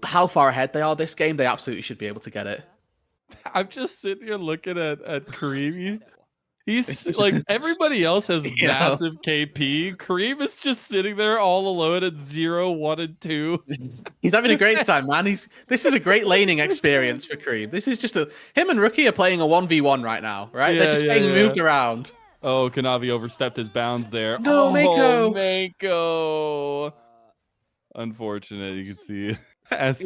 [SPEAKER 2] How far ahead they are this game, they absolutely should be able to get it.
[SPEAKER 3] I'm just sitting here looking at Kareem. He's like, everybody else has
[SPEAKER 2] You know?
[SPEAKER 3] massive KP. Kareem is just sitting there all alone at 0, 1, and 2.
[SPEAKER 2] He's having a great time, man. This is a great laning experience for Kareem. This is just him and Rookie are playing a 1v1 right now, right? They're just being moved around.
[SPEAKER 3] Oh, Kanavi overstepped his bounds there.
[SPEAKER 2] No,
[SPEAKER 3] oh,
[SPEAKER 2] Mako.
[SPEAKER 3] Mako. Unfortunate, you can see as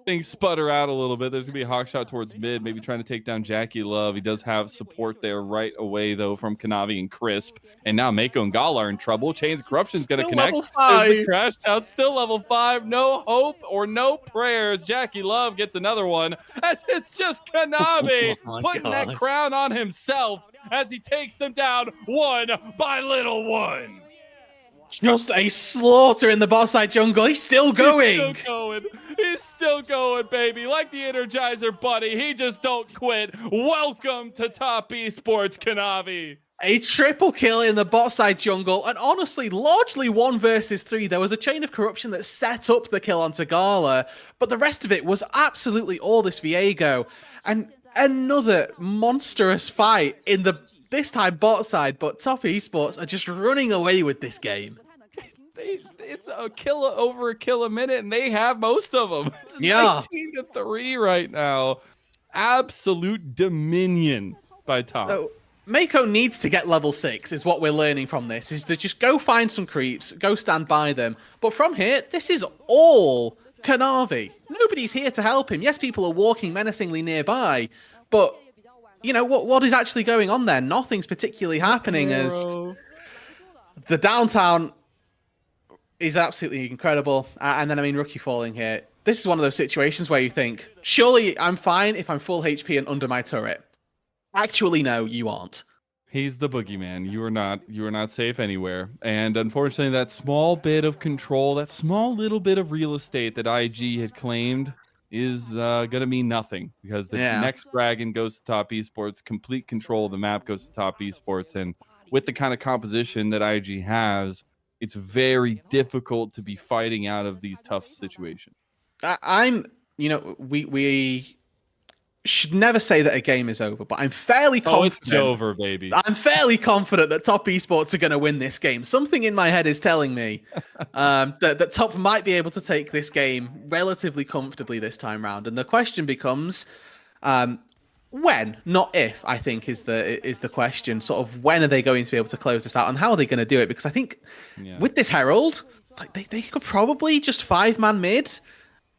[SPEAKER 3] things sputter out a little bit. There's gonna be a hawk shot towards mid, maybe trying to take down Jackie Love. He does have support there right away though from Kanavi and Crisp, and now Mako and Gala are in trouble. Chains of Corruption's gonna connect.
[SPEAKER 2] Level 5.
[SPEAKER 3] There's the crash out, still level 5. No hope or no prayers. Jackie Love gets another one as it's just Kanavi putting that crown on himself as he takes them down one by little one.
[SPEAKER 2] Just a slaughter in the bot side jungle. He's still going.
[SPEAKER 3] He's still going, baby. Like the Energizer Bunny. He just don't quit. Welcome to Top Esports, Kanavi.
[SPEAKER 2] A triple kill in the bot side jungle, and honestly, largely 1 versus 3. There was a chain of corruption that set up the kill onto Gala, but the rest of it was absolutely all this Viego. And another monstrous fight in the this time bot side, but Top Esports are just running away with this game.
[SPEAKER 3] It's a kill over a kill a minute, and they have most of them. It's 19-3 right now. Absolute dominion by Top.
[SPEAKER 2] So, Mako needs to get level 6, is what we're learning from this, is to just go find some creeps, go stand by them. But from here, this is all Kanavi. Nobody's here to help him. Yes, people are walking menacingly nearby, but you know, what is actually going on there? Nothing's particularly happening as the downtown is absolutely incredible. And then, I mean, Rookie falling here. This is one of those situations where you think, surely I'm fine if I'm full HP and under my turret. Actually, no, you aren't.
[SPEAKER 3] He's the boogeyman. You are not safe anywhere. And unfortunately, that small bit of control, that small little bit of real estate that IG had claimed is going to mean nothing, because the next dragon goes to Top Esports. Complete control of the map goes to Top Esports. And with the kind of composition that IG has, it's very difficult to be fighting out of these tough situations.
[SPEAKER 2] We should never say that a game is over, but I'm fairly confident.
[SPEAKER 3] Oh, it's over, baby.
[SPEAKER 2] I'm fairly confident that Top Esports are going to win this game. Something in my head is telling me that Top might be able to take this game relatively comfortably this time round. And the question becomes, when, not if, I think is the question. Sort of when are they going to be able to close this out, and how are they going to do it? Because I think with this Herald, like they could probably just 5-man mid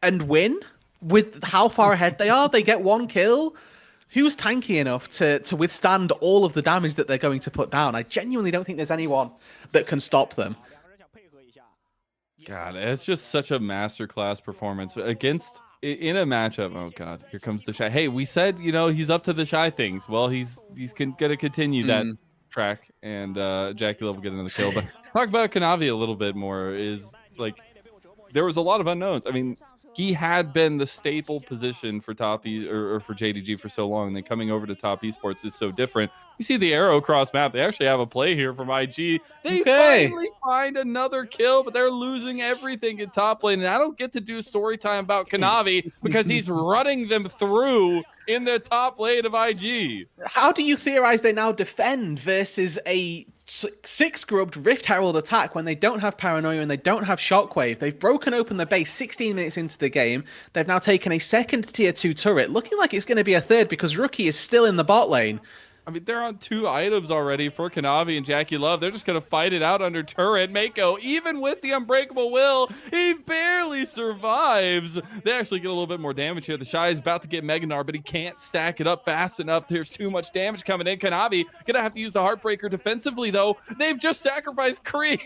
[SPEAKER 2] and win. With how far ahead they are, they get 1 kill. Who's tanky enough to withstand all of the damage that they're going to put down? I genuinely don't think there's anyone that can stop them.
[SPEAKER 3] God, it's just such a masterclass performance against in a matchup. Oh God, here comes the Shy. Hey, we said he's up to the Shy things. Well, he's gonna continue that track, and Jackie Love will get another kill. But talk about Kanavi a little bit more. Is like there was a lot of unknowns. I mean, he had been the staple position for Top or for JDG for so long, and then coming over to Top Esports is so different. You see the arrow cross map. They actually have a play here from IG. They finally find another kill, but they're losing everything in top lane. And I don't get to do story time about Kanavi because he's running them through in the top lane of IG.
[SPEAKER 2] How do you theorize they now defend versus a 6-grubbed Rift Herald attack when they don't have Paranoia and they don't have Shockwave? They've broken open the base 16 minutes into the game. They've now taken a second tier 2 turret, looking like it's going to be a third because Rookie is still in the bot lane.
[SPEAKER 3] I mean, they're on 2 items already for Kanavi and Jackie Love. They're just going to fight it out under turret. Mako, even with the Unbreakable Will, he barely survives. They actually get a little bit more damage here. The Shy is about to get Meganar, but he can't stack it up fast enough. There's too much damage coming in. Kanavi going to have to use the Heartbreaker defensively, though. They've just sacrificed Cream,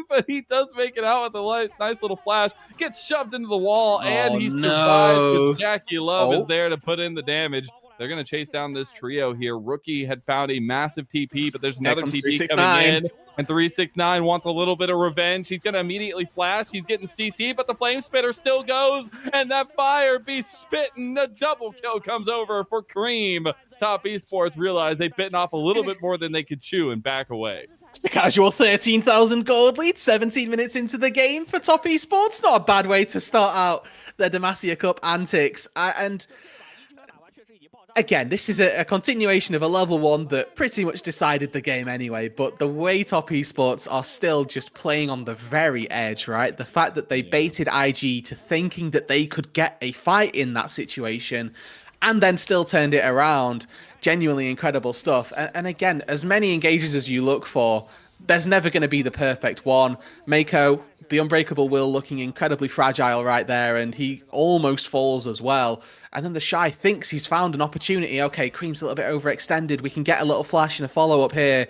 [SPEAKER 3] but he does make it out with a nice little flash. Gets shoved into the wall, and he survives because Jackie Love is there to put in the damage. They're going to chase down this trio here. Rookie had found a massive TP, but there's another TP coming in. And 369 wants a little bit of revenge. He's going to immediately flash. He's getting CC, but the Flame Spitter still goes. And that Fire Beast spitting. A double kill comes over for Cream. Top Esports realize they've bitten off a little bit more than they could chew and back away.
[SPEAKER 2] A casual 13,000 gold lead, 17 minutes into the game for Top Esports. Not a bad way to start out their Demacia Cup antics. And again, this is a continuation of a level 1 that pretty much decided the game anyway, but the way Top Esports are still just playing on the very edge, right? The fact that they baited IG to thinking that they could get a fight in that situation and then still turned it around, genuinely incredible stuff. And again, as many engages as you look for, there's never going to be the perfect one. Mako, the Unbreakable Will looking incredibly fragile right there, and he almost falls as well. And then the Shy thinks he's found an opportunity. Okay, Cream's a little bit overextended. We can get a little flash and a follow-up here.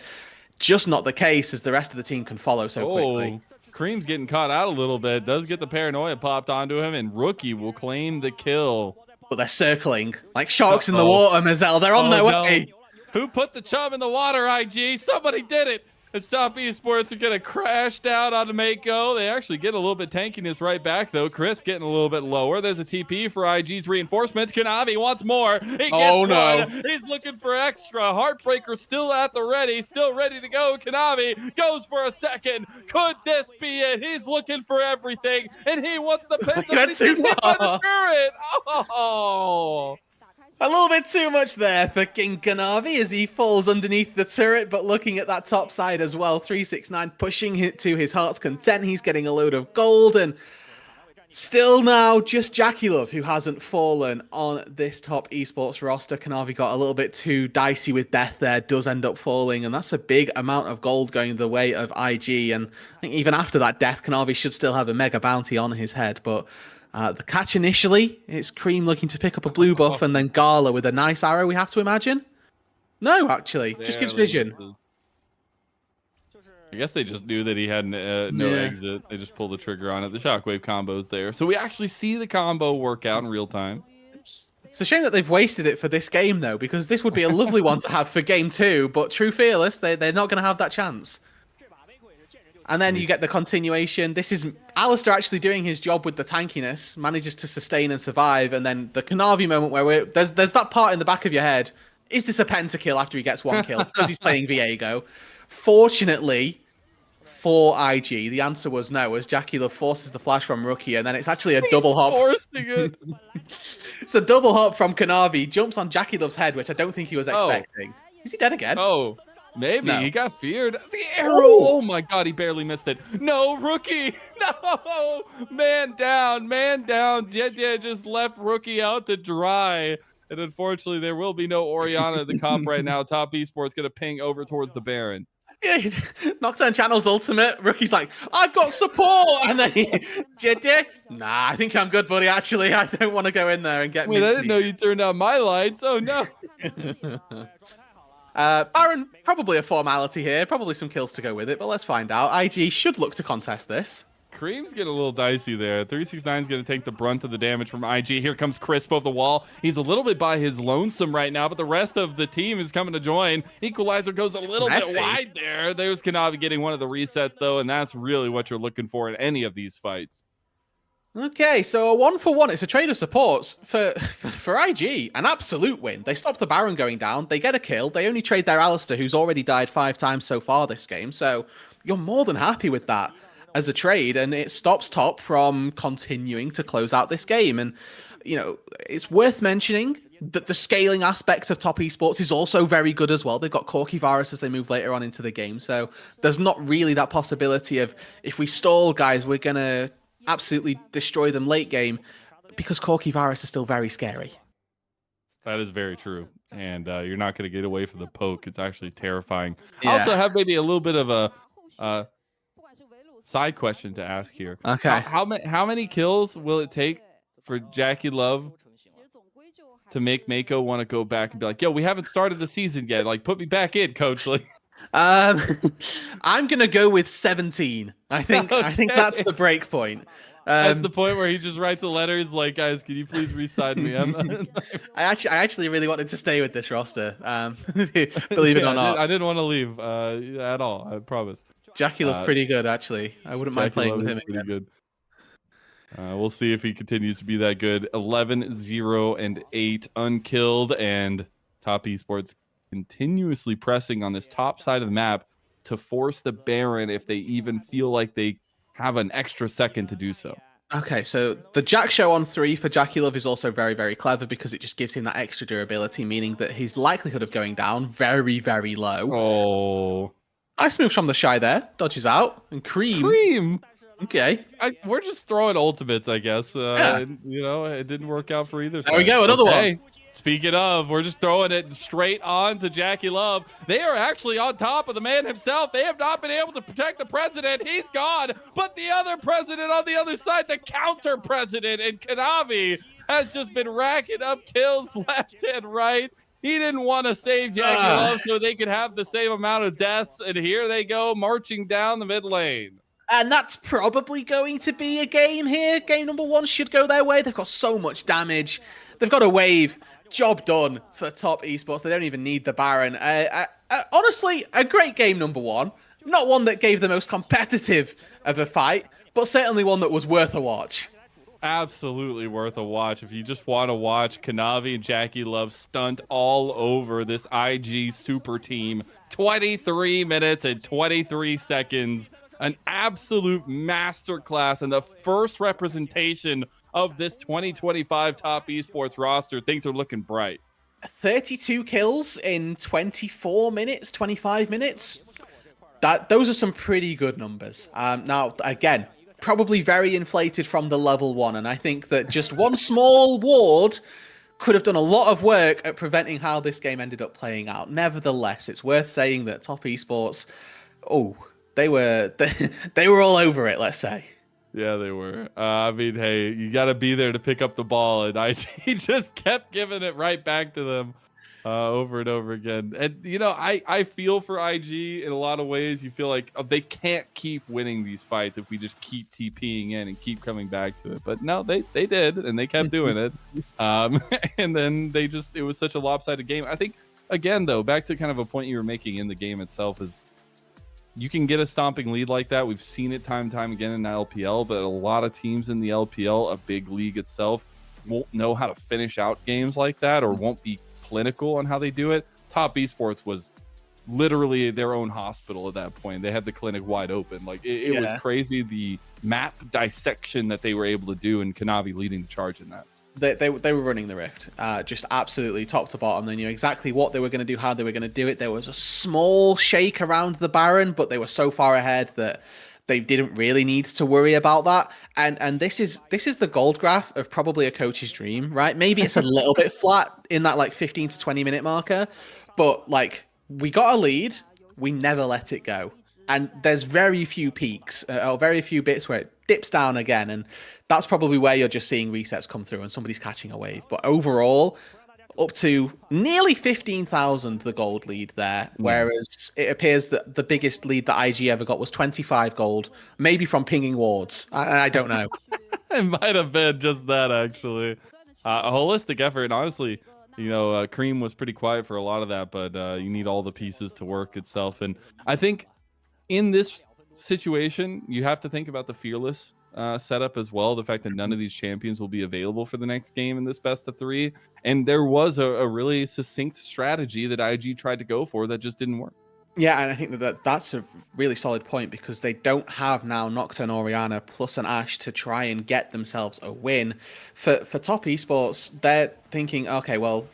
[SPEAKER 2] Just not the case, as the rest of the team can follow so quickly.
[SPEAKER 3] Cream's getting caught out a little bit. Does get the paranoia popped onto him, and Rookie will claim the kill.
[SPEAKER 2] But they're circling like sharks in the water, Mazel. They're on their way.
[SPEAKER 3] Who put the chum in the water, IG? Somebody did it. It's Top Esports are going to crash down on Mako. They actually get a little bit tankiness right back, though. Crisp getting a little bit lower. There's a TP for IG's reinforcements. Kanavi wants more. He gets one. He's looking for extra. Heartbreaker still at the ready. Still ready to go. Kanavi goes for a second. Could this be it? He's looking for everything, and he wants the pin. He's hit by the turret. Oh!
[SPEAKER 2] A little bit too much there for King Kanavi as he falls underneath the turret, but looking at that top side as well, 369 pushing it to his heart's content. He's getting a load of gold, and still now just Jackie Love who hasn't fallen on this Top Esports roster. Kanavi got a little bit too dicey with death there, does end up falling, and that's a big amount of gold going the way of IG. And I think even after that death, Kanavi should still have a mega bounty on his head, but the catch initially, it's Cream looking to pick up a blue buff, and then Gala with a nice arrow, we have to imagine? No, actually. Just gives vision.
[SPEAKER 3] I guess they just knew that he had no exit. They just pulled the trigger on it. The shockwave combo's there. So we actually see the combo work out in real time.
[SPEAKER 2] It's a shame that they've wasted it for this game, though, because this would be a lovely one to have for game 2, but True Fearless, they're not going to have that chance. And then you get the continuation. This is Alistair actually doing his job with the tankiness, manages to sustain and survive. And then the Kanavi moment where there's that part in the back of your head. Is this a pentakill after he gets one kill? Because he's playing Viego. Fortunately for IG, the answer was no, as Jackie Love forces the flash from Rookie. And then it's actually a double hop.
[SPEAKER 3] Forcing it.
[SPEAKER 2] It's a double hop from Kanavi. Jumps on Jackie Love's head, which I don't think he was expecting. Is he dead again?
[SPEAKER 3] Oh. Maybe he got feared. The arrow! Oh my god, he barely missed it. No, Rookie! No! Man down, man down. Yeah, just left Rookie out to dry. And unfortunately, there will be no Orianna in the comp right now. Top Esports going to ping over towards the Baron.
[SPEAKER 2] Yeah, he knocks on Channel's ultimate. Rookie's like, I've got support! And then JD, nah, I think I'm good, buddy. Actually, I don't want to go in there and get
[SPEAKER 3] Wait, I didn't know you turned on my lights. Oh, no.
[SPEAKER 2] Baron, probably a formality here. Probably some kills to go with it, but let's find out. IG should look to contest this.
[SPEAKER 3] Cream's getting a little dicey there. 369 is going to take the brunt of the damage from IG. Here comes Crisp over the wall. He's a little bit by his lonesome right now, but the rest of the team is coming to join. Equalizer goes a little bit wide there. There's Kanavi getting one of the resets, though, and that's really what you're looking for in any of these fights.
[SPEAKER 2] Okay, so a 1-for-1. It's a trade of supports for IG. An absolute win. They stop the Baron going down. They get a kill. They only trade their Alistair, who's already died 5 times so far this game. So you're more than happy with that as a trade, and it stops Top from continuing to close out this game. And, you know, it's worth mentioning that the scaling aspect of Top Esports is also very good as well. They've got Corky Virus as they move later on into the game. So there's not really that possibility of, if we stall, guys, we're going to absolutely destroy them late game, because Corky Virus is still very scary.
[SPEAKER 3] That is very true. And you're not going to get away from the poke. It's actually terrifying.
[SPEAKER 2] Yeah.
[SPEAKER 3] I also have maybe a little bit of a side question to ask here.
[SPEAKER 2] Okay.
[SPEAKER 3] How many kills will it take for Jackie Love to make Mako want to go back and be like, yo, we haven't started the season yet. Like, put me back in, coach. Like,
[SPEAKER 2] I'm gonna go with 17. I think that's the break point.
[SPEAKER 3] That's the point where he just writes a letter. He's like, guys, can you please re-sign me?
[SPEAKER 2] I actually really wanted to stay with this roster. Believe it or not,
[SPEAKER 3] I didn't want to leave at all. I promise.
[SPEAKER 2] Jackie looked pretty good, actually. I wouldn't mind playing with him again.
[SPEAKER 3] Good. We'll see if he continues to be that good. 11-0-8 unkilled, and Top Esports continuously pressing on this top side of the map to force the Baron if they even feel like they have an extra second to do so.
[SPEAKER 2] Okay, so the Jack Show on 3 for Jackie Love is also very, very clever because it just gives him that extra durability, meaning that his likelihood of going down very, very low.
[SPEAKER 3] Oh,
[SPEAKER 2] Nice move from the Shy there. Dodges out. And Cream.
[SPEAKER 3] Cream.
[SPEAKER 2] Okay.
[SPEAKER 3] We're just throwing ultimates, I guess.
[SPEAKER 2] Yeah.
[SPEAKER 3] It didn't work out for either side.
[SPEAKER 2] There we go, another one.
[SPEAKER 3] Speaking of, we're just throwing it straight on to Jackie Love. They are actually on top of the man himself. They have not been able to protect the president. He's gone. But the other president on the other side, the counter president, and Kanavi has just been racking up kills left and right. He didn't want to save Jackie Love so they could have the same amount of deaths. And here they go marching down the mid lane.
[SPEAKER 2] And that's probably going to be a game here. Game number 1 should go their way. They've got so much damage. They've got a wave. Job done for Top Esports. They don't even need the Baron. Honestly, a great game number 1. Not one that gave the most competitive of a fight, but certainly one that was worth a watch.
[SPEAKER 3] Absolutely worth a watch. If you just want to watch Kanavi and Jackie Love stunt all over this IG super team, 23 minutes and 23 seconds. An absolute masterclass and the first representation of this 2025 Top Esports roster. Things are looking bright.
[SPEAKER 2] 32 kills in 24 minutes, 25 minutes. Those are some pretty good numbers. Now, again, probably very inflated from the level 1. And I think that just one small ward could have done a lot of work at preventing how this game ended up playing out. Nevertheless, it's worth saying that Top Esports, they were all over it, let's say.
[SPEAKER 3] Yeah, they were. I mean, hey, you got to be there to pick up the ball, and IG just kept giving it right back to them over and over again. And, you know, I feel for IG in a lot of ways. You feel like they can't keep winning these fights if we just keep TPing in and keep coming back to it. But no, they did, and they kept doing it. And then it was such a lopsided game. I think, again, though, back to kind of a point you were making in the game itself is, you can get a stomping lead like that. We've seen it time and time again in the LPL, but a lot of teams in the LPL, a big league itself, won't know how to finish out games like that or won't be clinical on how they do it. Top Esports was literally their own hospital at that point. They had the clinic wide open. Like it was crazy, the map dissection that they were able to do, and Kanavi leading the charge in that.
[SPEAKER 2] They were running the Rift, just absolutely top to bottom. They knew exactly what they were going to do, how they were going to do it. There was a small shake around the Baron, but they were so far ahead that they didn't really need to worry about that. And this is the gold graph of probably a coach's dream, right? Maybe it's a little bit flat in that like 15 to 20 minute marker, but like we got a lead, we never let it go. And there's very few peaks or very few bits where it dips down again. And that's probably where you're just seeing resets come through and somebody's catching a wave. But overall, up to nearly 15,000, the gold lead there. Whereas it appears that the biggest lead that IG ever got was 25 gold, maybe from pinging wards. I don't know.
[SPEAKER 3] It might have been just that, actually. A holistic effort. And honestly, you know, Cream was pretty quiet for a lot of that, but you need all the pieces to work itself. And I think in this situation, you have to think about the Fearless setup as well. The fact that none of these champions will be available for the next game in this best of 3. And there was a really succinct strategy that IG tried to go for that just didn't work.
[SPEAKER 2] Yeah, and I think that's a really solid point because they don't have now Nocturne Orianna plus an Ashe to try and get themselves a win. For Top Esports, they're thinking, okay, well,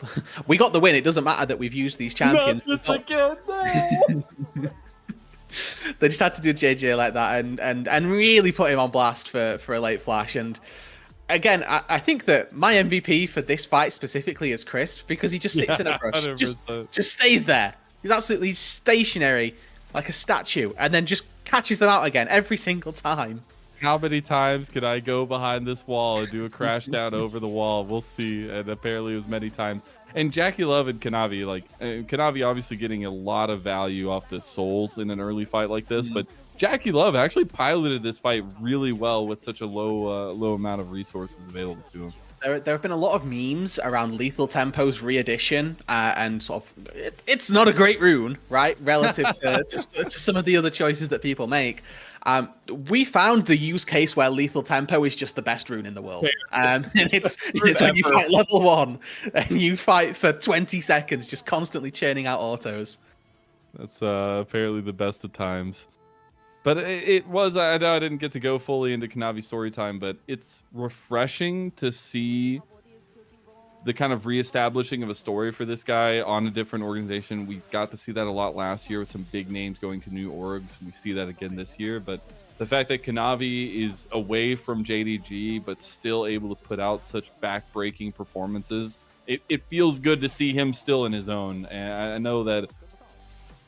[SPEAKER 2] we got the win. It doesn't matter that we've used these champions. They just had to do JJ like that and really put him on blast for a late flash. And again, I think that my MVP for this fight specifically is Crisp because he just sits in a brush, just stays there. He's absolutely stationary like a statue and then just catches them out again every single time.
[SPEAKER 3] How many times could I go behind this wall and do a crash down over the wall? We'll see. And apparently it was many times. And Jackie Love and Kanavi, Kanavi obviously getting a lot of value off the souls in an early fight like this, but Jackie Love actually piloted this fight really well with such a low amount of resources available to him.
[SPEAKER 2] There have been a lot of memes around Lethal Tempo's re-edition, and sort of it's not a great rune, right? Relative to some of the other choices that people make. We found the use case where Lethal Tempo is just the best rune in the world. And it's when you fight level 1 and you fight for 20 seconds, just constantly churning out autos.
[SPEAKER 3] That's apparently the best of times. But it was, I know I didn't get to go fully into Kanavi story time, but it's refreshing to see the kind of reestablishing of a story for this guy on a different organization. We got to see that a lot last year with some big names going to new orgs. We see that again this year, but the fact that Kanavi is away from JDG, but still able to put out such back-breaking performances, it feels good to see him still in his own. And I know that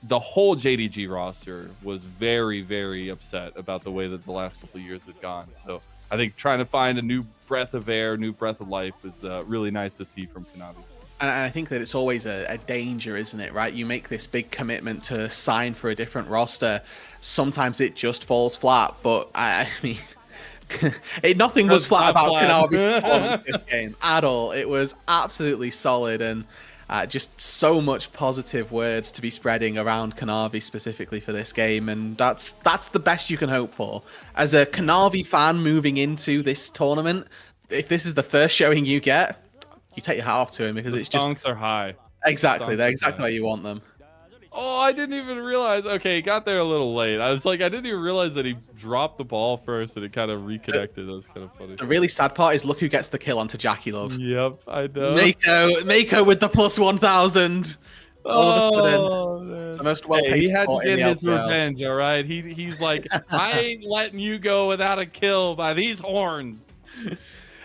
[SPEAKER 3] the whole JDG roster was very, very upset about the way that the last couple of years had gone. So I think trying to find a new breath of air, new breath of life is really nice to see from Kanavi.
[SPEAKER 2] And I think that it's always a danger, isn't it, right? You make this big commitment to sign for a different roster. Sometimes it just falls flat, but I mean, nothing was flat about Kanavi's performance this game at all. It was absolutely solid, and just so much positive words to be spreading around Kanavi specifically for this game, and that's the best you can hope for. As a Kanavi fan moving into this tournament, if this is the first showing you get, you take your hat off to him, because it's just...
[SPEAKER 3] stonks are high.
[SPEAKER 2] Exactly, they're exactly where you want them.
[SPEAKER 3] Oh, I didn't even realize. Okay, he got there a little late. I was like, I didn't even realize that he dropped the ball first and it kind of reconnected. That was kind of funny.
[SPEAKER 2] The really sad part is look who gets the kill onto Jackie Love.
[SPEAKER 3] Yep, I know.
[SPEAKER 2] Mako with the plus 1,000. All of a sudden,
[SPEAKER 3] man.
[SPEAKER 2] the most well-paced
[SPEAKER 3] he had to get his
[SPEAKER 2] LPL.
[SPEAKER 3] revenge, all right? He's like, I ain't letting you go without a kill by these horns.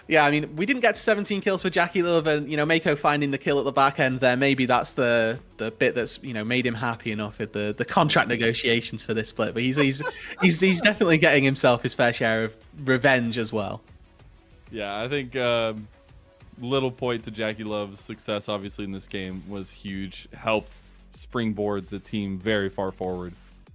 [SPEAKER 2] Yeah, I mean, we didn't get to 17 kills for Jackie Love, and Mako finding the kill at the back end there. Maybe that's the bit that's made him happy enough with the contract negotiations for this split. But he's definitely getting himself his fair share of revenge as well.
[SPEAKER 3] Yeah, I think little point to Jackie Love's success, obviously in this game, was huge. Helped springboard the team very far forward.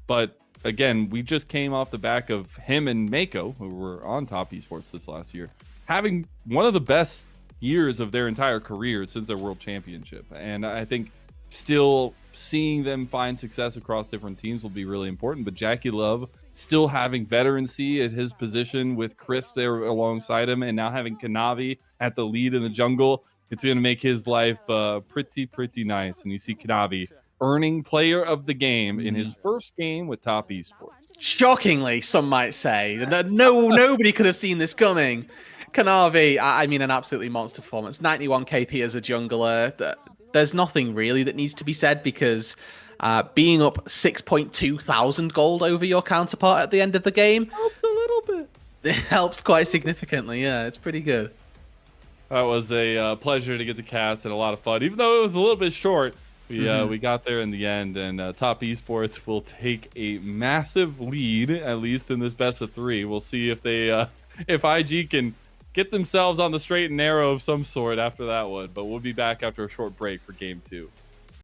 [SPEAKER 3] But again, we just came off the back of him and Mako, who were on top esports this last year, having one of the best years of their entire career since their world championship. And I think still seeing them find success across different teams will be really important. But Jackie Love still having veterancy at his position with Chris there alongside him, and now having Kanavi at the lead in the jungle, it's going to make his life pretty nice. And you see Kanavi earning player of the game in his first game with top esports.
[SPEAKER 2] Shockingly, some might say. Nobody could have seen this coming. Kanavi, I mean, an absolutely monster performance. 91 KP as a jungler. There's nothing really that needs to be said, because being up 6.2 thousand gold over your counterpart at the end of the game
[SPEAKER 3] Helps a little bit.
[SPEAKER 2] It helps quite significantly. Yeah, it's pretty good.
[SPEAKER 3] That was a pleasure to get to cast and a lot of fun, even though it was a little bit short. We got there in the end, and Top Esports will take a massive lead, at least in this best of 3. We'll see if they, if IG can get themselves on the straight and narrow of some sort after that one. But we'll be back after a short break for game 2.